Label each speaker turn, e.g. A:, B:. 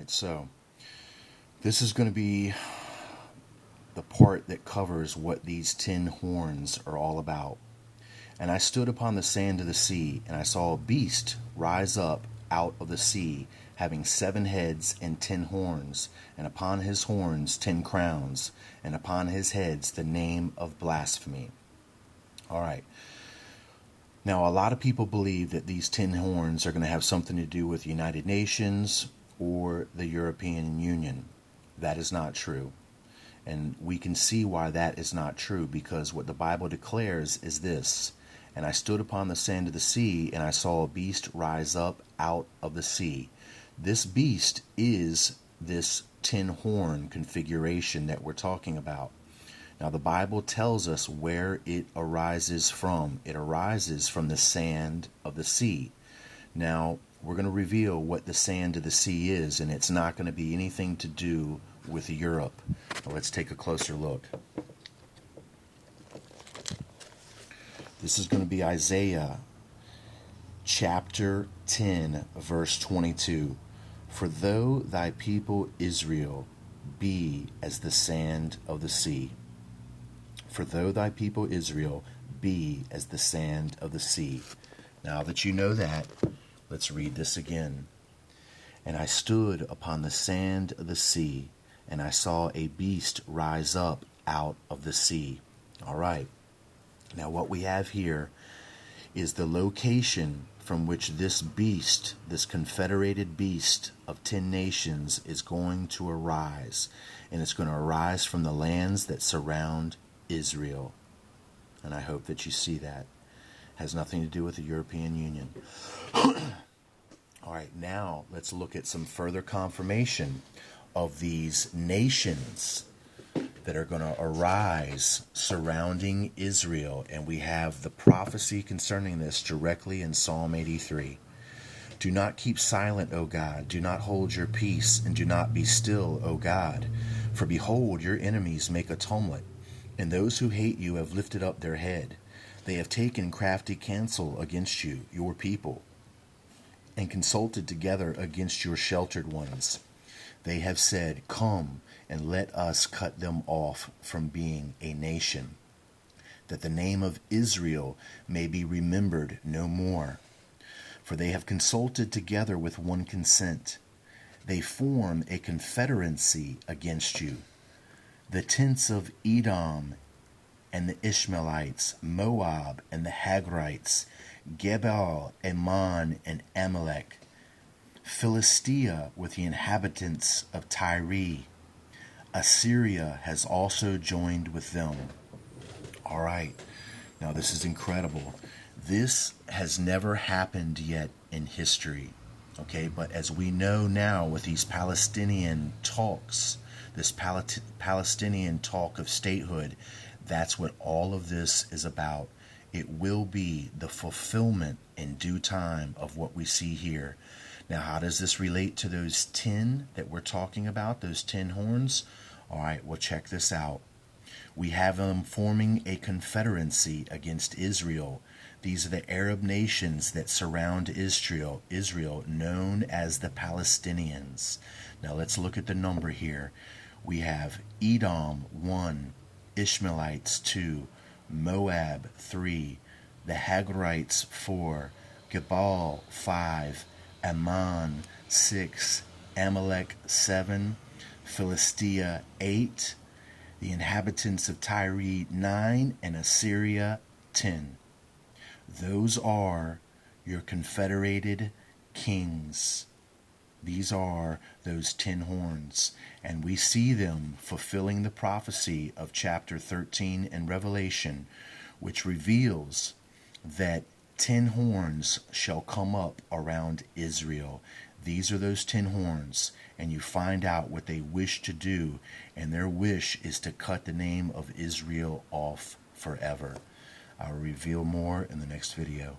A: right, so this is going to be the part that covers what these 10 horns are all about. And I stood upon the sand of the sea, and I saw a beast rise up out of the sea, having 7 heads and 10 horns, and upon his horns 10 crowns, and upon his heads the name of blasphemy. All right. Now, a lot of people believe that these 10 horns are going to have something to do with the United Nations or the European Union. That is not true. And we can see why that is not true, because what the Bible declares is this: and I stood upon the sand of the sea, and I saw a beast rise up out of the sea. This beast is this 10 horn configuration that we're talking about. Now, the Bible tells us where it arises from. It arises from the sand of the sea. Now, we're going to reveal what the sand of the sea is, and it's not going to be anything to do with Europe. Now, let's take a closer look. This is going to be Isaiah chapter 10, verse 22. For though thy people Israel be as the sand of the sea. For though thy people Israel be as the sand of the sea. Now that you know that, let's read this again. And I stood upon the sand of the sea, and I saw a beast rise up out of the sea. All right. Now what we have here is the location from which this beast, this confederated beast of 10 nations, is going to arise. And it's going to arise from the lands that surround Israel. And I hope that you see that. It has nothing to do with the European Union. All right, now let's look at some further confirmation of these nations that are going to arise surrounding Israel. And we have the prophecy concerning this directly in Psalm 83. Do not keep silent, O God. Do not hold your peace, and do not be still, O God. For behold, your enemies make a tumult, and those who hate you have lifted up their head. They have taken crafty counsel against you, your people, and consulted together against your sheltered ones. They have said, come, and let us cut them off from being a nation, that the name of Israel may be remembered no more. For they have consulted together with one consent. They form a confederacy against you. The tents of Edom and the Ishmaelites, Moab and the Hagrites, Gebal, Ammon, and Amalek, Philistia with the inhabitants of Tyre. Assyria has also joined with them. All right, now this is incredible. This has never happened yet in history. Okay, but as we know now with these Palestinian talks, this Palestinian talk of statehood, that's what all of this is about. It will be the fulfillment in due time of what we see here. Now, how does this relate to those 10 that we're talking about, those 10 horns? All right, well, check this out. We have them forming a confederacy against Israel. These are the Arab nations that surround Israel, known as the Palestinians. Now, let's look at the number here. We have Edom 1, Ishmaelites 2, Moab 3, the Hagrites 4, Gebal 5, Ammon 6, Amalek 7, Philistia 8, the inhabitants of Tyre 9, and Assyria 10. Those are your confederated kings. These are those 10 horns, and we see them fulfilling the prophecy of chapter 13 in Revelation, which reveals that 10 horns shall come up around Israel. These are those 10 horns, and you find out what they wish to do, and their wish is to cut the name of Israel off forever. I'll reveal more in the next video.